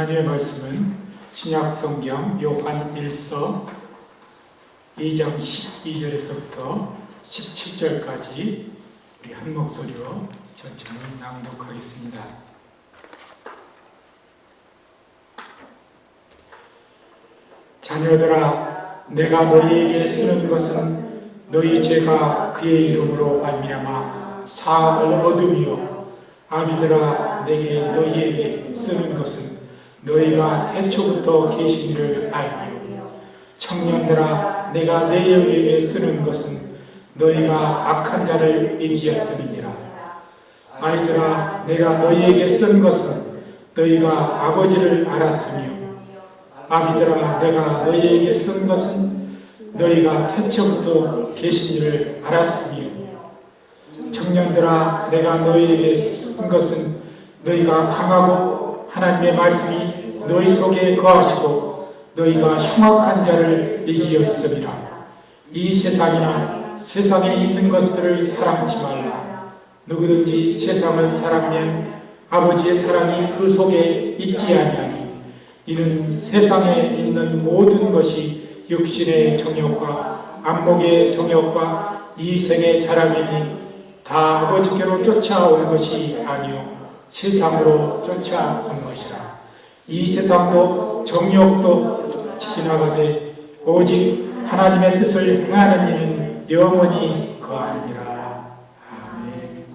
하나님의 말씀은 신약성경 요한 1서 2장 12절에서부터 17절까지 우리 한 목소리로 천천히 낭독하겠습니다. 자녀들아, 내가 너희에게 쓰는 것은 너희 죄가 그의 이름으로 말미암아 사함을 얻음이요, 아비들아, 내게 너희에게 쓰는 것은 너희가 태초부터 계신 이를 알미요, 청년들아, 내가 너희에게 쓰는 것은 너희가 악한 자를 이기었음이니라. 아이들아, 내가 너희에게 쓴 것은 너희가 아버지를 알았으며, 아비들아, 내가 너희에게 쓴 것은 너희가 태초부터 계신 이를 알았으며, 청년들아, 내가 너희에게 쓴 것은 너희가 강하고 하나님의 말씀이 너희 속에 거하시고 너희가 흉악한 자를 이기었음이라. 이 세상이나 세상에 있는 것들을 사랑하지 말라. 누구든지 세상을 사랑하면 아버지의 사랑이 그 속에 있지 아니하니, 이는 세상에 있는 모든 것이 육신의 정욕과 안목의 정욕과 이 생의 자랑이니 다 아버지께로 쫓아올 것이 아니요 세상으로 쫓아온 것이라. 이 세상도 정욕도 지나가되 오직 하나님의 뜻을 행하는 이는 영원히 거하느니라. 아멘.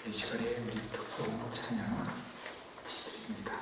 이 시간에 우리 특송 찬양 드립니다.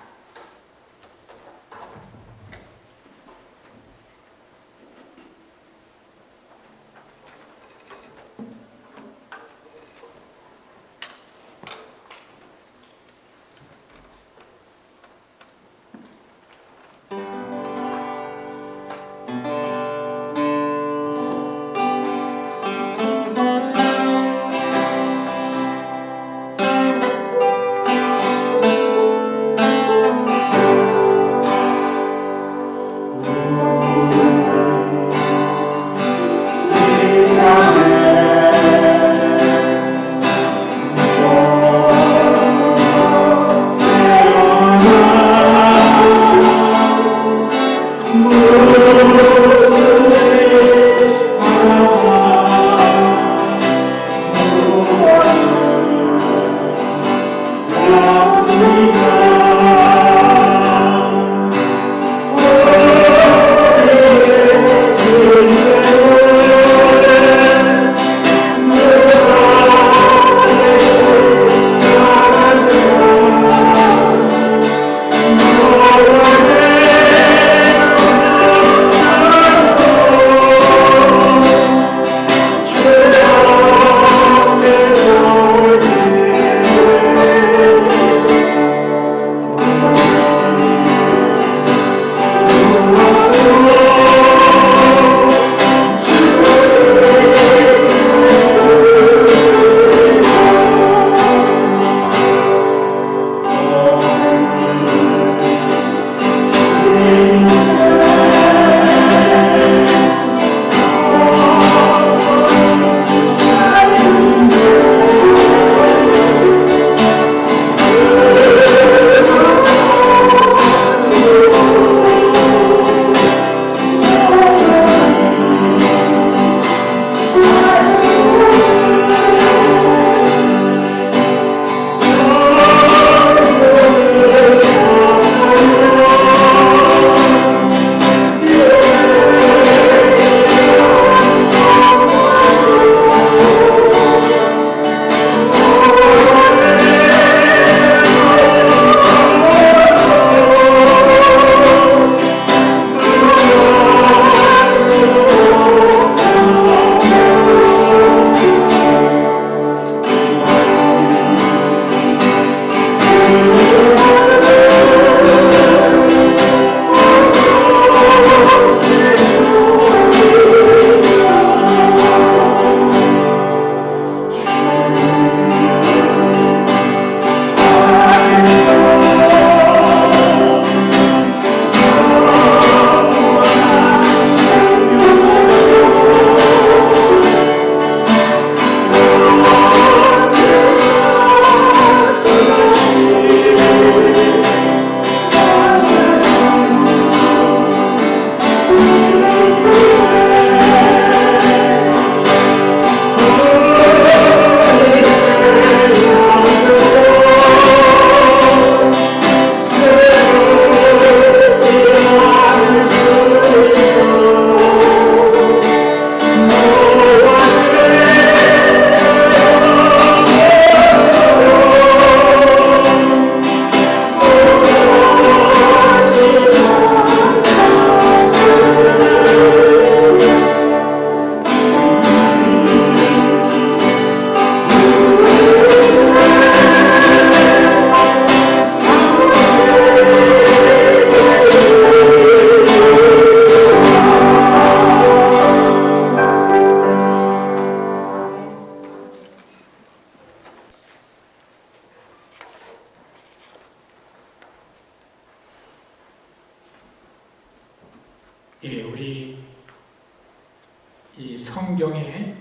이 성경에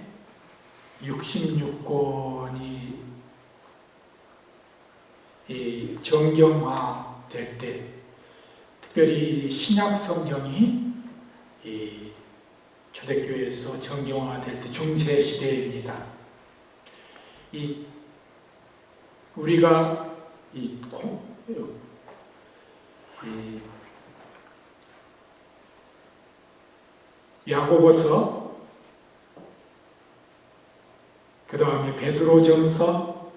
66권이 이 정경화 될 때, 특별히 신약 성경이 이 초대교회에서 정경화 될 때 중세 시대입니다. 우리가 야고보서, 그 다음에 베드로전서,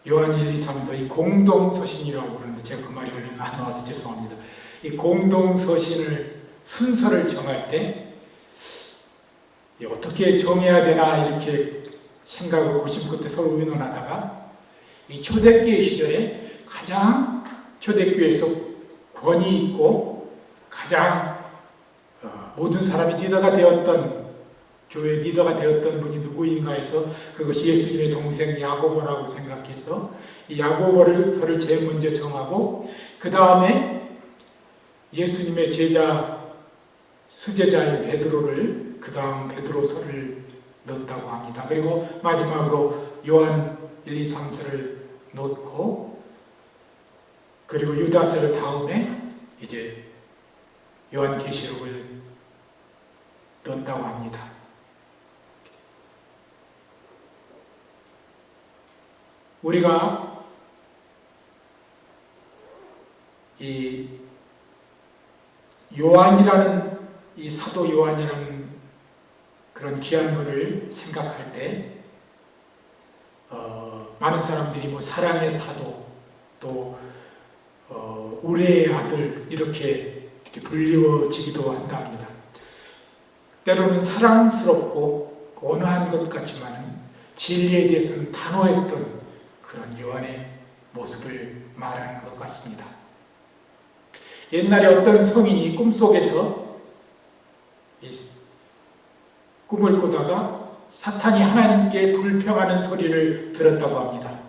요한 1, 2, 3서 이 공동서신이라고 그러는데 제가 그 말이 얼른 안 나와서 죄송합니다. 이 공동서신을 순서를 정할 때 어떻게 정해야 되나 이렇게 생각을 고심 끝에 서로 의논하다가 이 초대교회 시절에 가장 초대교회에서 권위 있고 가장 모든 사람이 리더가 되었던, 교회 리더가 되었던 분이 누구인가 해서 그것이 예수님의 동생 야고보라고 생각해서 이 야고보를 제일 먼저 정하고, 그 다음에 예수님의 제자 수제자인 베드로를 그 다음 베드로서를 넣었다고 합니다. 그리고 마지막으로 요한 1, 2, 3서를 넣고, 그리고 유다서를 다음에 이제 요한계시록을 넣었다고 합니다. 우리가 이 요한이라는, 이 사도 요한이라는 그런 귀한 분을 생각할 때 많은 사람들이 뭐 사랑의 사도, 또 의뢰의 아들 이렇게 불리워지기도 한답니다. 때로는 사랑스럽고 온화한 것 같지만 진리에 대해서는 단호했던 그런 요한의 모습을 말하는 것 같습니다. 옛날에 어떤 성인이 꿈속에서 꿈을 꾸다가 사탄이 하나님께 불평하는 소리를 들었다고 합니다.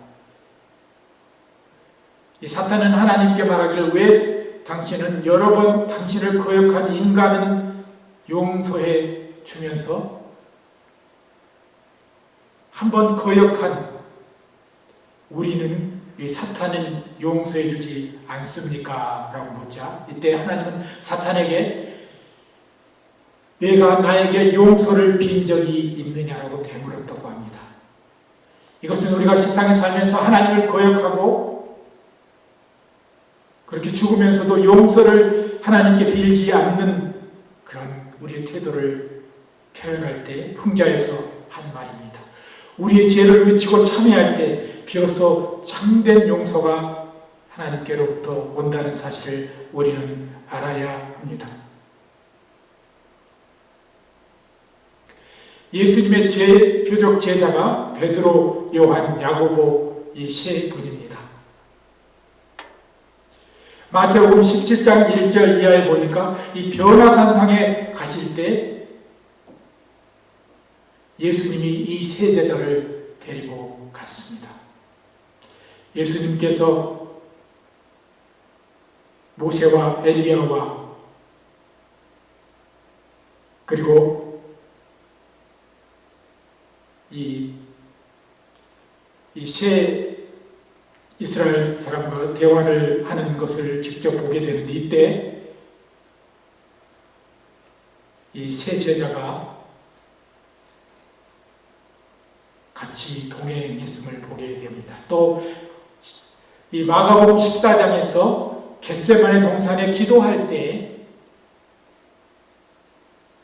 이 사탄은 하나님께 말하기를, 왜 당신은 여러 번 당신을 거역한 인간은 용서해 주면서 한 번 거역한 우리는 이 사탄은 용서해 주지 않습니까? 라고 묻자, 이때 하나님은 사탄에게 내가 나에게 용서를 빈 적이 있느냐라고 되물었다고 합니다. 이것은 우리가 세상에 살면서 하나님을 거역하고 그렇게 죽으면서도 용서를 하나님께 빌지 않는 그런 우리의 태도를 표현할 때 흥자에서 한 말입니다. 우리의 죄를 외치고 참회할 때 비로소 참된 용서가 하나님께로부터 온다는 사실을 우리는 알아야 합니다. 예수님의 대표적 제자가 베드로, 요한, 야고보 이 세 분입니다. 마태복음 17장 1절 이하에 보니까 이 변화산상에 가실 때 예수님이 이 세 제자를 데리고 갔습니다. 예수님께서 모세와 엘리야와 그리고 이 세 이스라엘 사람과 대화를 하는 것을 직접 보게 되는데, 이때 이 세 제자가 같이 동행했음을 보게 됩니다. 또 이 마가복음 14장에서 겟세마네 동산에 기도할 때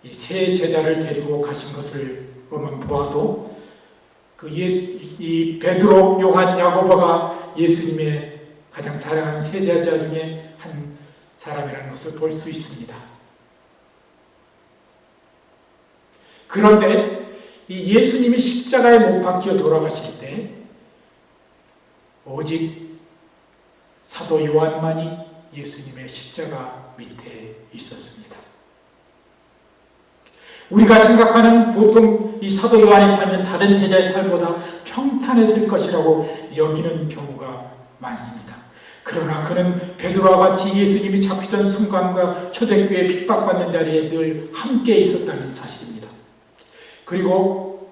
이 세 제자를 데리고 가신 것을 보아도 이 베드로, 요한, 야고보가 예수님의 가장 사랑하는 세 제자 중에 한 사람이라는 것을 볼 수 있습니다. 그런데 이 예수님이 십자가에 못 박혀 돌아가실 때 오직 사도 요한만이 예수님의 십자가 밑에 있었습니다. 우리가 생각하는 보통 이 사도 요한의 삶은 다른 제자의 삶보다 평탄했을 것이라고 여기는 경우가 많습니다. 그러나 그는 베드로와 같이 예수님이 잡히던 순간과 초대교회 핍박받는 자리에 늘 함께 있었다는 사실입니다. 그리고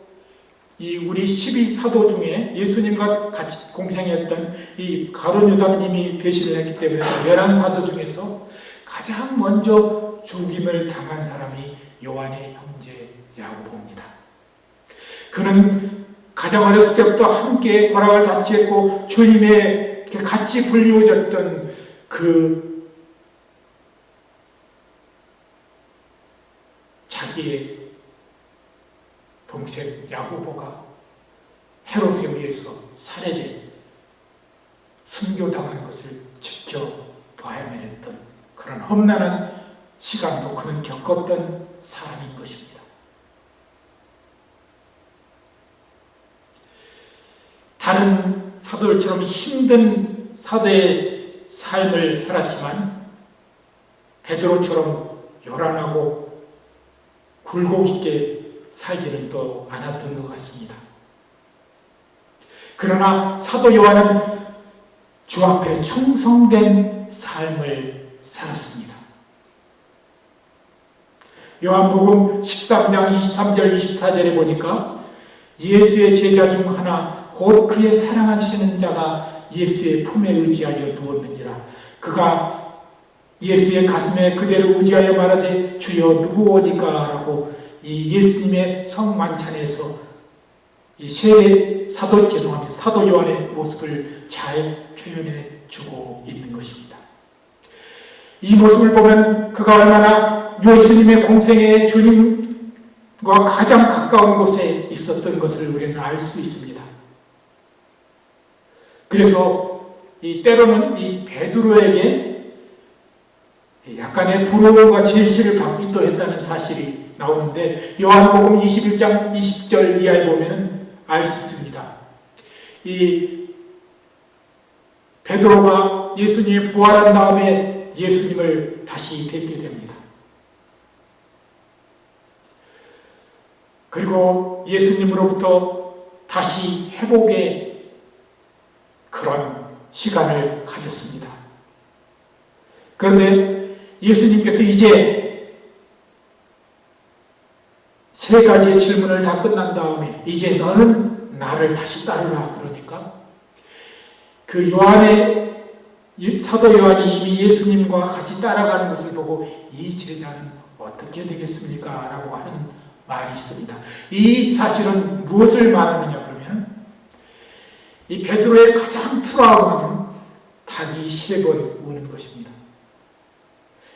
이 우리 12사도 중에 예수님과 같이 공생했던 이 가룟 유다님이 배신을 했기 때문에 11사도 중에서 가장 먼저 죽임을 당한 사람이 요한의 형제 야고보입니다. 그는 가장 어렸을 때부터 함께 고락을 같이 했고 주님의 같이 불리워졌던 그 자기의 동생 야고보가 헤롯에 의해서 살해돼 순교당한 것을 지켜봐야만 했던 그런 험난한 시간도 그는 겪었던 사람인 것입니다. 다른 사도들처럼 힘든 사도의 삶을 살았지만 베드로처럼 요란하고 굴곡 있게 살지는 또 않았던 것 같습니다. 그러나 사도 요한은 주 앞에 충성된 삶을 살았습니다. 요한복음 13장 23절 24절에 보니까 예수의 제자 중 하나 곧 그의 사랑하시는 자가 예수의 품에 의지하여 누웠는지라. 그가 예수의 가슴에 그대로 의지하여 말하되 주여 누구오니까 라고 이 예수님의 성만찬에서 이 사도 요한의 모습을 잘 표현해 주고 있는 것입니다. 이 모습을 보면 그가 얼마나 예수님의 공생의 주님과 가장 가까운 곳에 있었던 것을 우리는 알 수 있습니다. 그래서 때로는 이 베드로에게 약간의 부러움과 질시를 받기도 했다는 사실이 나오는데 요한복음 21장 20절 이하에 보면 알 수 있습니다. 이 베드로가 예수님이 부활한 다음에 예수님을 다시 뵙게 됩니다. 그리고 예수님으로부터 다시 회복의 그런 시간을 가졌습니다. 그런데 예수님께서 이제 세 가지의 질문을 다 끝난 다음에 이제 너는 나를 다시 따르라 그러니까 그 사도 요한이 이미 예수님과 같이 따라가는 것을 보고 이 제자는 어떻게 되겠습니까? 라고 하는 말이 있습니다. 이 사실은 무엇을 말하느냐 그러면 이 베드로의 가장 트라우마는 닭이 7번 우는 것입니다.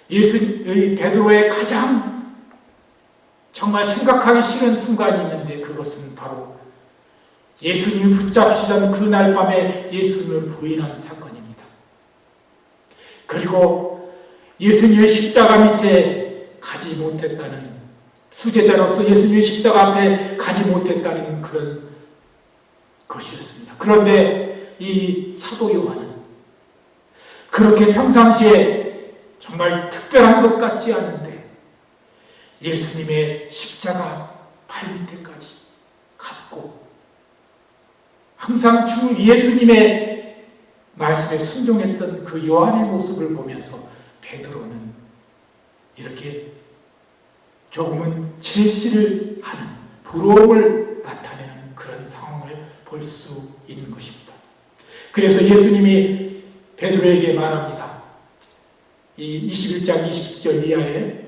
베드로의 가장 정말 생각하기 싫은 순간이 있는데 그것은 바로 예수님을 붙잡시던 그날 밤에 예수님을 부인한 사건입니다. 그리고 예수님의 십자가 밑에 가지 못했다는 수제자로서 예수님의 십자가 앞에 가지 못했다는 그런 것이었습니다. 그런데 이 사도 요한은 그렇게 평상시에 정말 특별한 것 같지 않은데 예수님의 십자가 발 밑에까지 갔고 항상 주 예수님의 말씀에 순종했던 그 요한의 모습을 보면서 베드로는 이렇게 조금은 질시를 하는 부러움을 나타내는 그런 상황을 볼 수 있는 것입니다. 그래서 예수님이 베드로에게 말합니다. 이 21장 20절 이하에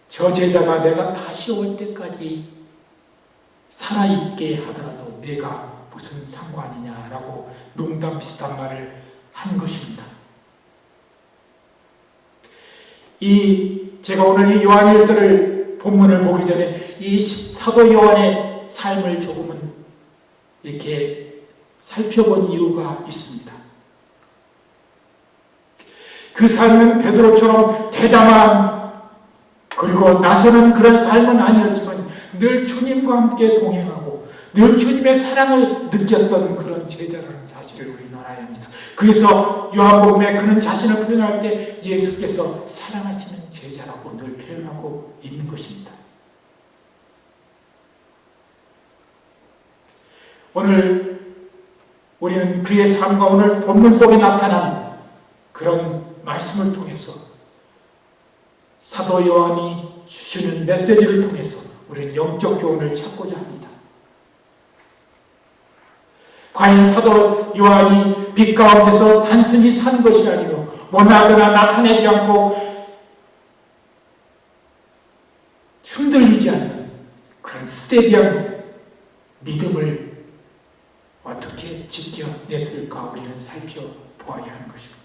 저 제자가 내가 다시 올 때까지 살아있게 하더라도 내가 무슨 상관이냐라고 농담 비슷한 말을 한 것입니다. 제가 오늘 이 요한일서를 본문을 보기 전에 이 사도 요한의 삶을 조금은 이렇게 살펴본 이유가 있습니다. 그 삶은 베드로처럼 대담한 그리고 나서는 그런 삶은 아니었지만 늘 주님과 함께 동행하고 늘 주님의 사랑을 느꼈던 그런 제자라는 사실을 우리는 알아야 합니다. 그래서 요한복음에 그는 자신을 표현할 때 예수께서 사랑하시는 제자라고 늘 표현하고 있는 것입니다. 오늘 우리는 그의 삶과 오늘 본문 속에 나타난 그런 말씀을 통해서 사도 요한이 주시는 메시지를 통해서 우리는 영적 교훈을 찾고자 합니다. 과연 사도 요한이 빛 가운데서 단순히 산 것이 아니고 모나거나 나타내지 않고 흔들리지 않는 그런 스테디한 믿음을 어떻게 지켜냈을까 우리는 살펴보아야 하는 것입니다.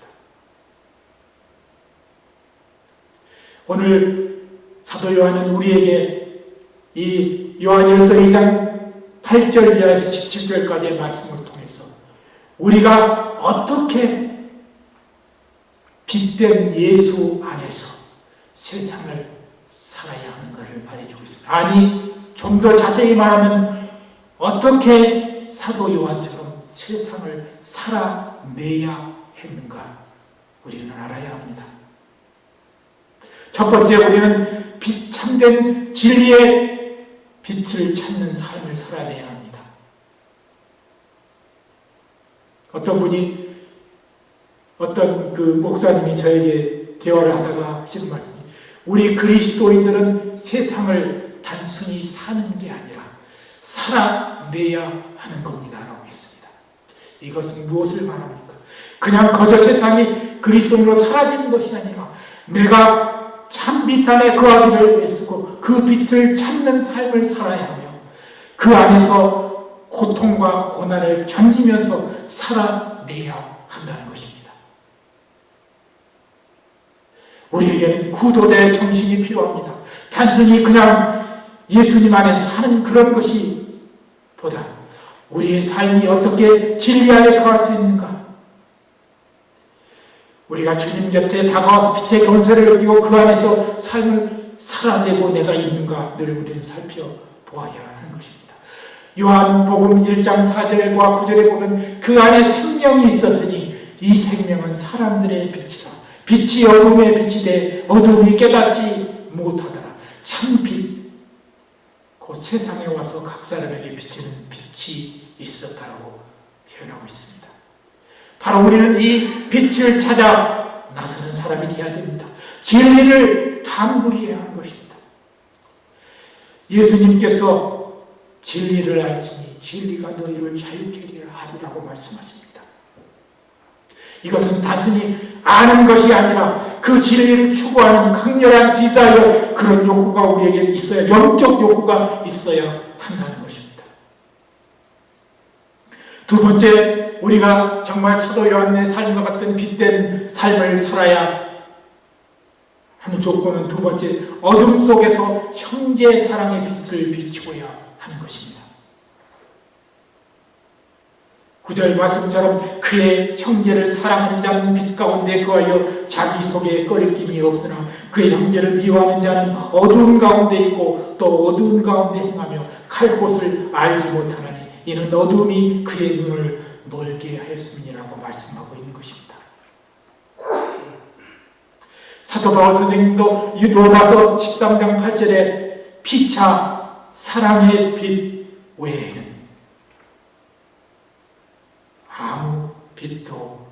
오늘 사도 요한은 우리에게 이 요한일서 2장 8절 이하에서 17절까지의 말씀을 통해서 우리가 어떻게 빛된 예수 안에서 세상을 살아야 하는가를 말해주고 있습니다. 아니, 좀 더 자세히 말하면 어떻게 사도 요한처럼 세상을 살아내야 했는가 우리는 알아야 합니다. 첫 번째, 우리는 참된 진리의 빛을 찾는 삶을 살아내야 합니다. 어떤 분이, 어떤 그 목사님이 저에게 대화를 하다가 하시는 말씀이, 우리 그리스도인들은 세상을 단순히 사는 게 아니라 살아내야 하는 겁니다 라고 했습니다. 이것은 무엇을 말합니까? 그냥 거저 세상이 그리스도인으로 사라지는 것이 아니라 내가 참 빛 안에 거하기를 애쓰고 그 빛을 찾는 삶을 살아야 하며 그 안에서 고통과 고난을 견디면서 살아내야 한다는 것입니다. 우리에게는 구도자의 정신이 필요합니다. 단순히 그냥 예수님 안에서 사는 그런 것이 보다 우리의 삶이 어떻게 진리 안에 거할 수 있는가? 우리가 주님 곁에 다가와서 빛의 권세를 느끼고 그 안에서 삶을 살아내고 내가 있는가 늘 우리는 살펴보아야 하는 것입니다. 요한복음 1장 4절과 9절에 보면 그 안에 생명이 있었으니 이 생명은 사람들의 빛이라. 빛이 어둠의 빛이 돼 어둠이 깨닫지 못하더라. 참 빛, 그 세상에 와서 각 사람에게 비치는 빛이 있었다라고 표현하고 있습니다. 바로 우리는 이 빛을 찾아 나서는 사람이 되어야 됩니다. 진리를 탐구해야 하는 것입니다. 예수님께서 진리를 알지니 진리가 너희를 자유케 하리라고 말씀하십니다. 이것은 단순히 아는 것이 아니라 그 진리를 추구하는 강렬한 디자이어, 그런 욕구가 우리에게 있어야, 영적 욕구가 있어야 한다는 것입니다. 두 번째, 우리가 정말 사도 요한의 삶과 같은 빛된 삶을 살아야 하는 조건은 두 번째, 어둠 속에서 형제 사랑의 빛을 비추어야 하는 것입니다. 9절 말씀처럼 그의 형제를 사랑하는 자는 빛 가운데 거하여 자기 속에 꺼리낌이 없으나 그의 형제를 미워하는 자는 어두운 가운데 있고 또 어두운 가운데 행하며 갈 곳을 알지 못하나니 이는 어둠이 그의 눈을 멀게 하였음이라고 말씀하고 있는 것입니다. 사도 바울 선생님도 로마서 13장 8절에 피차 사랑의 빛 외에는 아무 빛도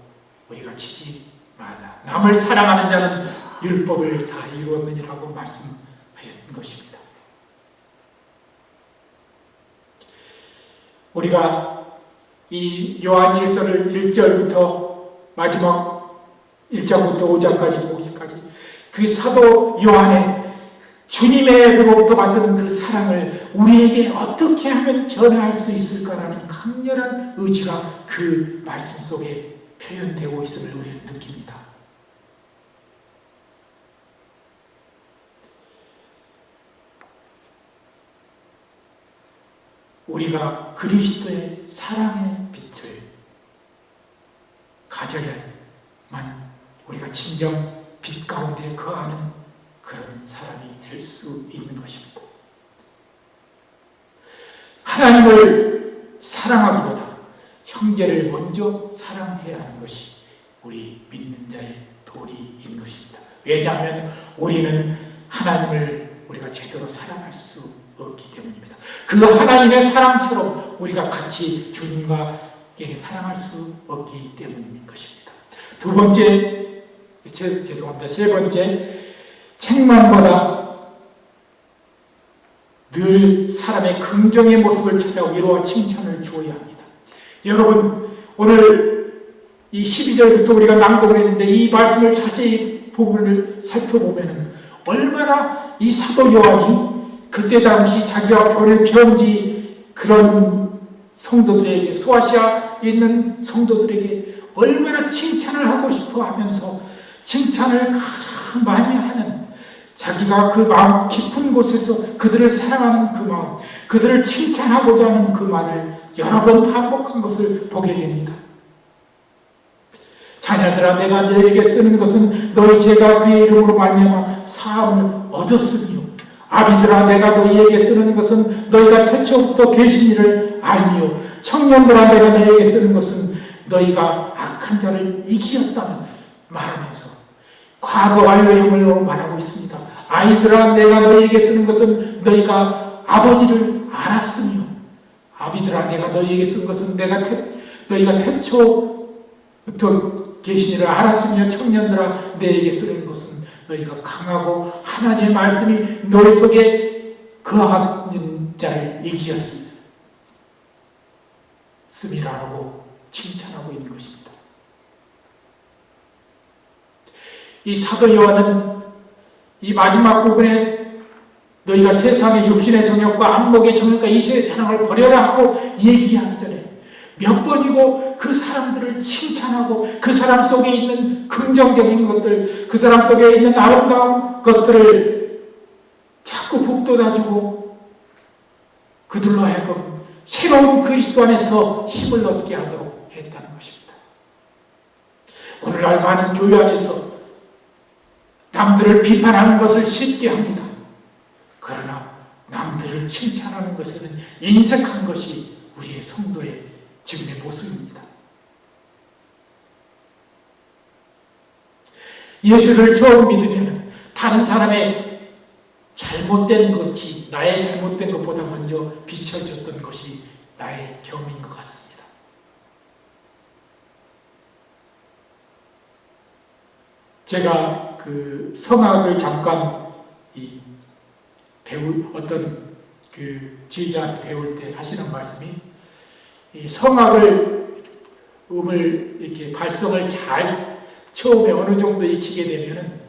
우리가 치지 말라. 남을 사랑하는 자는 율법을 다 이루었느니라고 말씀하였던 것입니다. 우리가 이 요한 1서를 1절부터 마지막 1장부터 5장까지 보기까지 그 사도 요한의 주님으로부터 받은 그 사랑을 우리에게 어떻게 하면 전할 수 있을까라는 강렬한 의지가 그 말씀 속에 표현되고 있음을 우리는 느낍니다. 우리가 그리스도의 사랑의 빛을 가져야만 우리가 진정 빛 가운데 거하는 그런 사람이 될 수 있는 것입니다. 하나님을 사랑하기보다 형제를 먼저 사랑해야 하는 것이 우리 믿는 자의 도리인 것입니다. 왜냐하면 우리는 하나님을 우리가 제대로 사랑할 수 없기 때문입니다. 그 하나님의 사랑처럼 우리가 같이 주님과 사랑할 수 없기 때문인 것입니다. 두 번째, 죄송합니다. 세 번째, 책망보다 늘 사람의 긍정의 모습을 찾아 위로와 칭찬을 주어야 합니다. 여러분, 오늘 이 12절부터 우리가 낭독을 했는데 이 말씀을 자세히 부분을 살펴보면 얼마나 이 사도 요한이 그때 당시 자기와 보낸 편지 그런 성도들에게, 소아시아에 있는 성도들에게 얼마나 칭찬을 하고 싶어 하면서 칭찬을 가장 많이 하는, 자기가 그 마음 깊은 곳에서 그들을 사랑하는 그 마음, 그들을 칭찬하고자 하는 그 말을 여러 번 반복한 것을 보게 됩니다. 자녀들아, 내가 너에게 쓰는 것은 너희 죄가 그의 이름으로 말미암아 사함을 얻었으며, 아비들아, 내가 너희에게 쓰는 것은 너희가 태초부터 계신 이를 알미요, 청년들아, 내가 너희에게 쓰는 것은 너희가 악한 자를 이기었다는 말하면서 과거 완료형을 말하고 있습니다. 아이들아, 내가 너희에게 쓰는 것은 너희가 아버지를 알았으며, 아비들아, 내가 너희에게 쓴 것은 너희가 태초부터 계신 이를 알았으며, 청년들아, 내게 쓰는 것은 너희가 강하고 하나님의 말씀이 너희 속에 거하는 자를 이기었음이라고 칭찬하고 있는 것입니다. 이 사도 요한은 이 마지막 부분에 너희가 세상의 육신의 정욕과 안목의 정욕과 이세의 사랑을 버려라 하고 얘기하기 전에 몇 번이고 그 사람들을 칭찬하고 그 사람 속에 있는 긍정적인 것들, 그 사람 속에 있는 아름다운 것들을 자꾸 북돋아주고 그들로 하여금 새로운 그리스도 안에서 힘을 얻게 하도록 했다는 것입니다. 오늘날 많은 교회 안에서 남들을 비판하는 것을 쉽게 합니다. 그러나 남들을 칭찬하는 것에는 인색한 것이 우리의 성도의 지금의 모습입니다. 예수를 처음 믿으면 다른 사람의 잘못된 것이 나의 잘못된 것보다 먼저 비춰졌던 것이 나의 경험인 것 같습니다. 제가 그 성악을 잠깐 어떤 그 지휘자한테 배울 때 하시는 말씀이, 이 성악을 음을 이렇게 발성을 잘 처음에 어느 정도 익히게 되면은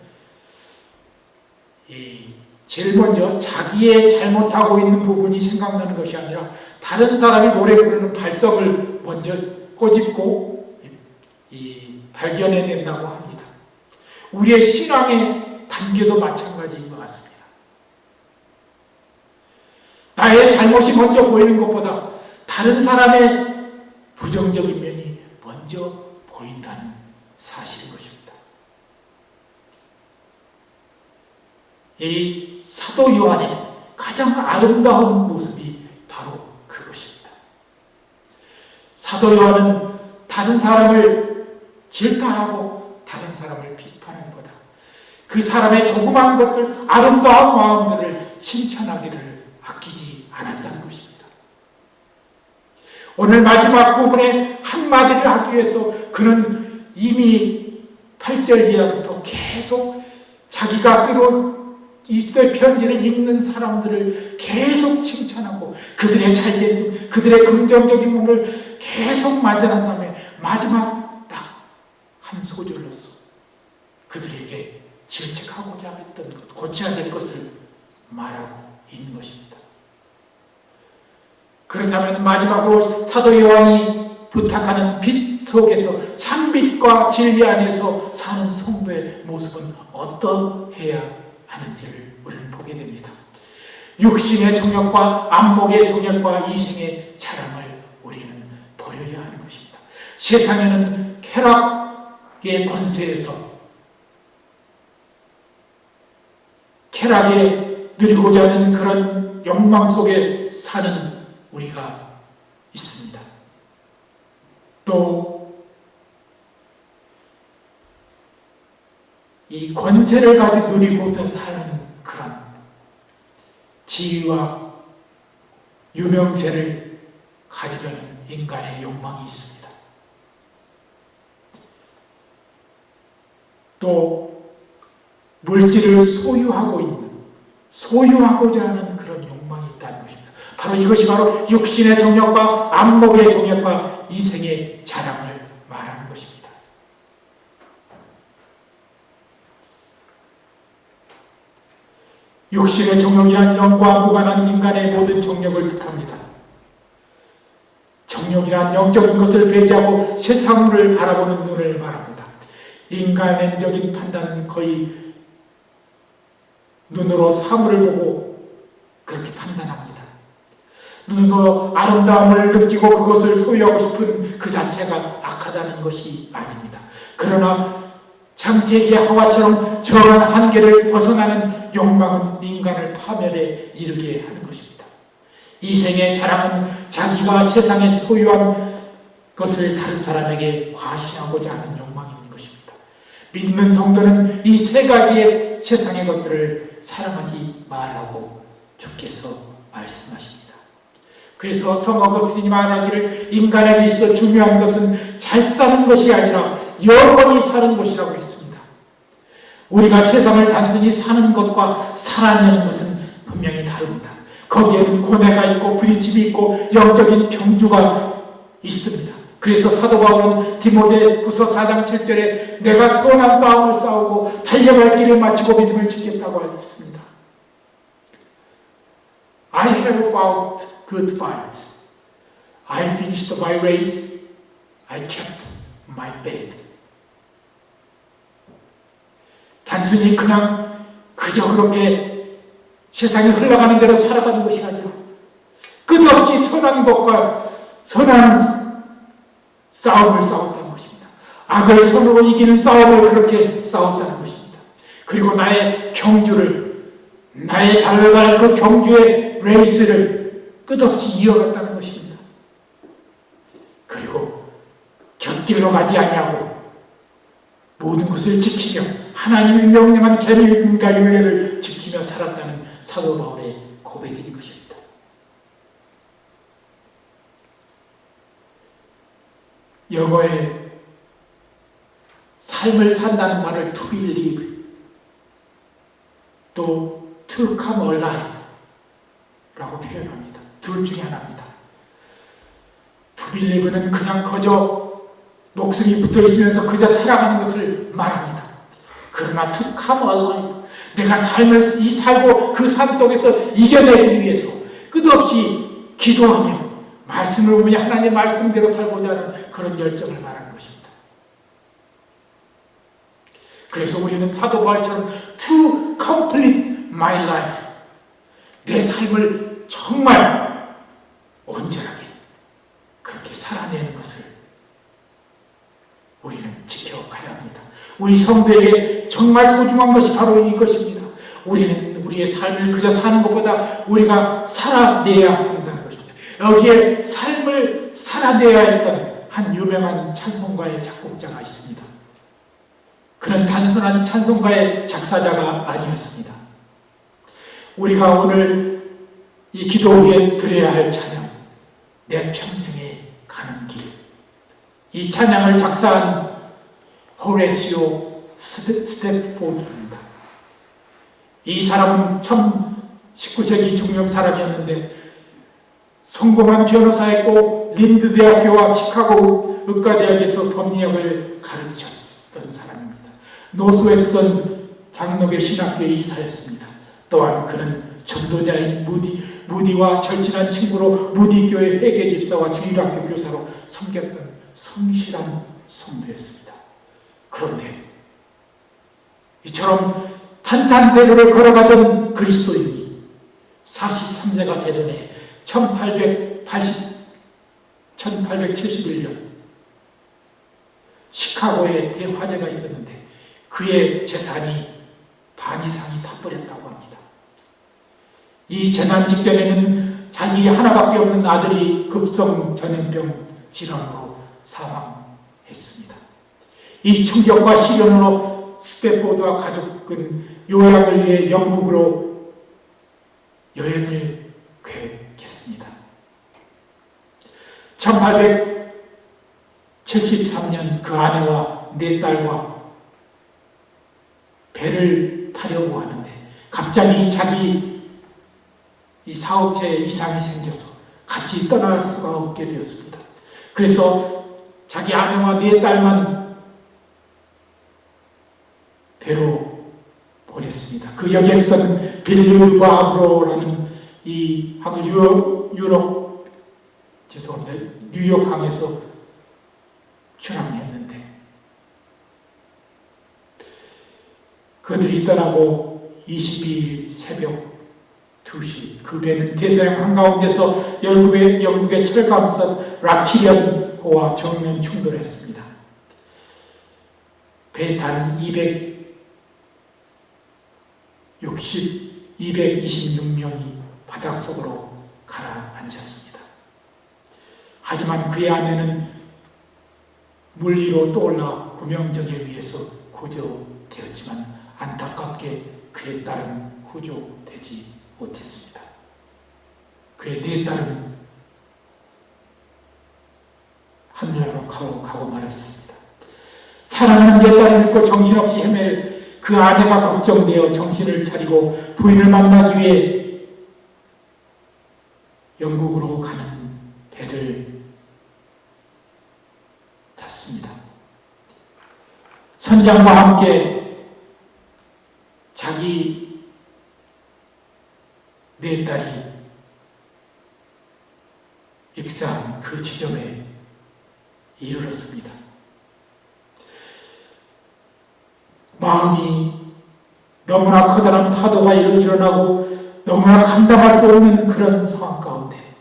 제일 먼저 자기의 잘못하고 있는 부분이 생각나는 것이 아니라 다른 사람이 노래 부르는 발성을 먼저 꼬집고 발견해낸다고 합니다. 우리의 신앙의 단계도 마찬가지인 것 같습니다. 나의 잘못이 먼저 보이는 것보다 다른 사람의 부정적인 면이 먼저 보인다는 사실인 것입니다. 이 사도 요한의 가장 아름다운 모습이 바로 그것입니다. 사도 요한은 다른 사람을 질타하고 다른 사람을 비판하기보다 그 사람의 조그마한 것들, 아름다운 마음들을 칭찬하기를 아끼지 않았다는 것입니다. 오늘 마지막 부분에 한마디를 하기 위해서 그는 이미 8절 이하부터 계속 자기가 쓰러 이때 편지를 읽는 사람들을 계속 칭찬하고 그들의 잘된, 그들의 긍정적인 몸을 계속 만져난 다음에 마지막 딱 한 소절로서 그들에게 질책하고자 했던 것, 고쳐야 될 것을 말하고 있는 것입니다. 그렇다면 마지막으로 사도 요한이 부탁하는 빛 속에서 참빛과 진리 안에서 사는 성도의 모습은 어떠해야 하는지를 우리는 보게 됩니다. 육신의 정욕과 안목의 정욕과 이생의 자랑을 우리는 버려야 하는 것입니다. 세상에는 쾌락의 권세에서 쾌락에 누리고자 하는 그런 욕망 속에 사는 우리가 있습니다. 또 이 권세를 가지고 누리고서 사는 그런 지위와 유명세를 가지려는 인간의 욕망이 있습니다. 또 물질을 소유하고자 하는 그런 욕망이 바로 이것이 바로 육신의 정욕과 안목의 정욕과 이생의 자랑을 말하는 것입니다. 육신의 정욕이란 영과 무관한 인간의 모든 정욕을 뜻합니다. 정욕이란 영적인 것을 배제하고 세상을 바라보는 눈을 말합니다. 인간적인 판단은 거의 눈으로 사물을 보고 그렇게 판단합니다. 눈으로 아름다움을 느끼고 그것을 소유하고 싶은 그 자체가 악하다는 것이 아닙니다. 그러나 창세기의 하와처럼 저런 한계를 벗어나는 욕망은 인간을 파멸에 이르게 하는 것입니다. 이생의 자랑은 자기가 세상에 소유한 것을 다른 사람에게 과시하고자 하는 욕망인 것입니다. 믿는 성도는 이 세 가지의 세상의 것들을 사랑하지 말라고 주께서 말씀하십니다. 그래서 성 어거스틴이 말하기를 인간에게 있어 중요한 것은 잘 사는 것이 아니라 영원히 사는 것이라고 했습니다. 우리가 세상을 단순히 사는 것과 살아내는 것은 분명히 다릅니다. 거기에는 고뇌가 있고 부딪힘이 있고 영적인 경주가 있습니다. 그래서 사도 바울은 디모데후서 4장 7절에 내가 선한 싸움을 싸우고 달려갈 길을 마치고 믿음을 지켰다고 했습니다. I have fought good fight. I finished my race. I kept my faith. 단순히 그냥 그저 그렇게 세상에 흘러가는 대로 살아가는 것이 아니라 끝없이 선한 것과 선한 싸움을 싸웠다는 것입니다. 악을 손으로 이기는 싸움을 그렇게 싸웠다는 것입니다. 그리고 나의 경주를, 나의 달려갈 그 경주의 레이스를 끝없이 이어갔다는 것입니다. 그리고 곁길로 가지 아니하고 모든 것을 지키며 하나님이 명령한 계명과 율례를 지키며 살았다는 사도 바울의 고백인 것입니다. 영어에 삶을 산다는 말을 to believe 또 to come alive 라고 표현합니다. 둘 중에 하나입니다. to believe는 그냥 그저 목숨이 붙어 있으면서 그저 살아가는 것을 말합니다. 그러나 to come alive, 내가 삶을 살고 그 삶 속에서 이겨내기 위해서 끝없이 기도하며 말씀을 보며 하나님의 말씀대로 살고자 하는 그런 열정을 말하는 것입니다. 그래서 우리는 사도 바울처럼 to complete my life, 내 삶을 정말 온전하게 그렇게 살아내는 것을 우리는 지켜가야 합니다. 우리 성도에게 정말 소중한 것이 바로 이것입니다. 우리는 우리의 삶을 그저 사는 것보다 우리가 살아내야 한다는 것입니다. 여기에 삶을 살아내야 했던 한 유명한 찬송가의 작곡자가 있습니다. 그는 단순한 찬송가의 작사자가 아니었습니다. 우리가 오늘 이 기도 후에 드려야 할 찬양, 내 평생에 가는 길. 이 찬양을 작사한 호레시오 스태프포드입니다. 이 사람은 처음 19세기 중령 사람이었는데 성공한 변호사였고 린드 대학교와 시카고 의과대학에서 법리학을 가르쳤던 사람입니다. 노스웨스턴 장로교 신학교의 이사였습니다. 또한 그는 전도자인 무디와 절친한 친구로 무디교회 회계집사와 주일학교 교사로 섬겼던 성실한 성도였습니다. 그런데 이처럼 탄탄대로를 걸어가던 그리스도인이 43세가 되던 해 1871년 시카고에 대화재가 있었는데 그의 재산이 반 이상이 타버렸다고 합니다. 이 재난 직전에는 자기 하나밖에 없는 아들이 급성 전염병 질환으로 사망했습니다. 이 충격과 시련으로 스태포드와 가족은 요양을 위해 영국으로 여행을 계획했습니다. 1873년 그 아내와 네 딸과 배를 타려고 하는데 갑자기 자기 이 사업체에 이상이 생겨서 같이 떠날 수가 없게 되었습니다. 그래서 자기 아내와 4딸만 배로 보냈습니다. 그 여객선은 빌리우과 아브로라는 이 항을 뉴욕항에서 출항했는데 그들이 떠나고 22일 새벽 2시 그 배는 대서양 한가운데서 영국의 철강선 라키련호와 정면 충돌했습니다. 배 단 226명이 바닷속으로 가라앉았습니다. 하지만 그의 아내는 물 위로 떠올라 구명정에 의해서 구조되었지만 안타깝게 그의 딸은 구조되지 못했습니다. 그의 4딸은 하늘나라로 가고 말았습니다. 사랑하는 4딸을 믿고 정신없이 헤맬 그 아내가 걱정되어 정신을 차리고 부인을 만나기 위해 영국으로 가는 배를 탔습니다. 선장과 함께 자기 4딸이 익사한 그 지점에 이르렀습니다. 마음이 너무나 커다란 파도가 일어나고 너무나 감당할 수 없는 그런 상황 가운데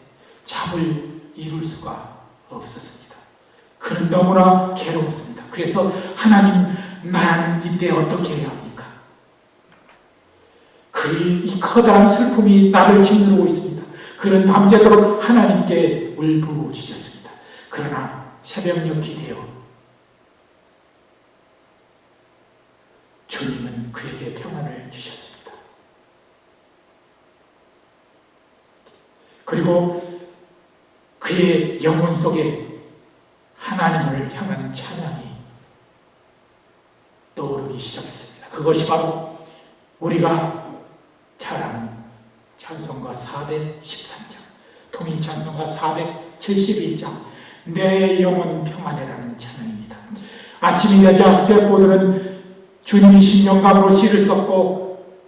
잠을 이룰 수가 없었습니다. 그는 너무나 괴로웠습니다. 그래서 하나님, 난 이때 어떻게 해야 합니까? 이 커다란 슬픔이 나를 짓누르고 있습니다. 그는 밤새도록 하나님께 울부짖었습니다. 그러나 새벽녘이 되어 주님은 그에게 평안을 주셨습니다. 그리고 그의 영혼 속에 하나님을 향한 찬양이 떠오르기 시작했습니다. 그것이 바로 우리가 잘 아는 찬송가 413장, 통일 찬송가 471장, 내 영혼 평안해라는 찬양입니다. 아침이 되자 스펠포드는 주님이 10년간으로 시를 썼고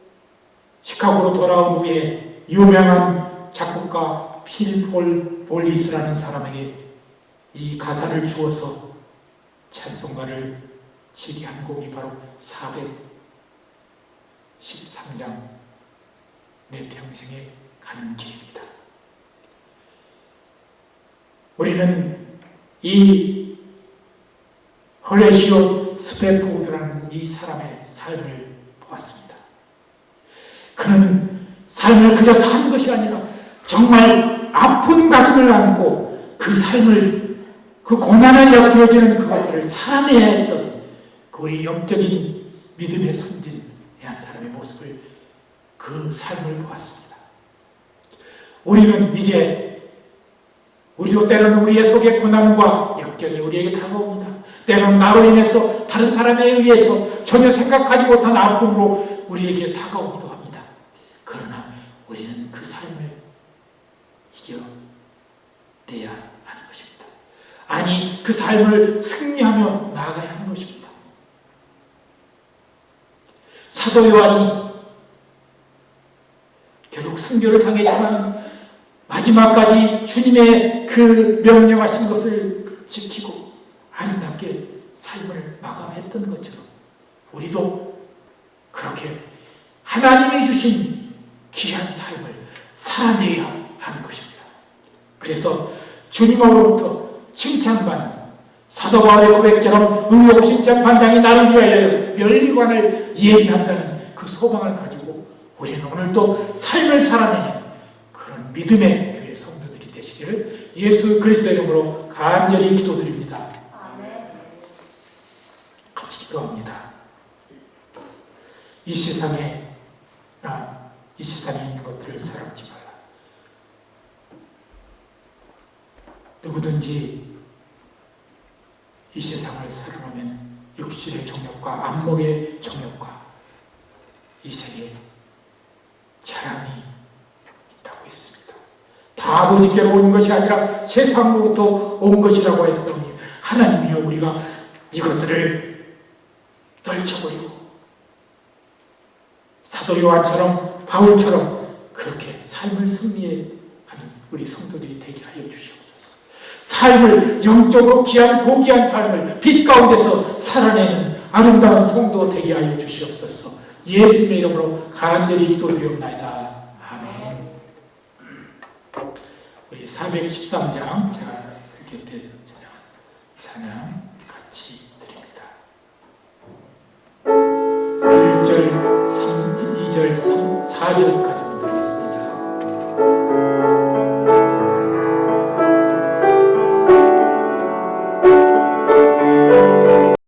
시카고로 돌아온 후에 유명한 작곡가 필 볼리스라는 사람에게 이 가사를 주어서 찬송가를 시게 한 곡이 바로 413장 내 평생에 가는 길입니다. 우리는 이 호레시오 스펠포드라는 이 사람의 삶을 보았습니다. 그는 삶을 그저 사는 것이 아니라 정말 아픈 가슴을 안고 그 삶을, 그 고난을 엮여지는 그것들을 살아내야 했던 그 우리 영적인 믿음의 선진의 한 사람의 모습을, 그 삶을 보았습니다. 우리는 이제 우리도 때로는 우리의 속의 고난과 역경이 우리에게 다가옵니다. 때로는 나로 인해서 다른 사람에 의해서 전혀 생각하지 못한 아픔으로 우리에게 다가오기도 합니다. 그러나 우리는 그 삶을 이겨내야 하는 것입니다. 아니, 그 삶을 승리하며 나아가야 하는 것입니다. 사도 요한이 결국 순교를 당했지만 마지막까지 주님의 그 명령하신 것을 지키고 아름답게 삶을 마감했던 것처럼 우리도 그렇게 하나님이 주신 귀한 삶을 살아내야 하는 것입니다. 그래서 주님으로부터 칭찬받는 사도 바울의 고백처럼 의로우신 재판장이 나를 위하여 면류관을 예비한다는 그 소망을 가지고 우리는 오늘 또 삶을 살아내는 그런 믿음의 교회 성도들이 되시기를 예수 그리스도의 이름으로 간절히 기도드립니다. 같이 기도합니다. 이 세상에 있는 것들을 사랑하지 말라. 누구든지 이 세상을 사랑하면 육신의 정욕과 안목의 정욕과 이 세계에 자랑이 있다고 했습니다. 다 아버지께로 온 것이 아니라 세상으로부터 온 것이라고 했으니 하나님이여 우리가 이것들을 떨쳐버리고 사도 요한처럼 바울처럼 그렇게 삶을 승리해 가는 우리 성도들이 되게 하여 주시옵소서. 삶을 영적으로 귀한 고귀한 삶을 빛 가운데서 살아내는 아름다운 성도 되게 하여 주시옵소서. 예수님의 이름으로 간절히 기도드리옵나이다. 아멘. 우리 413장 제가 이렇게 찬양 같이 드립니다. 1절, 2절, 4절까지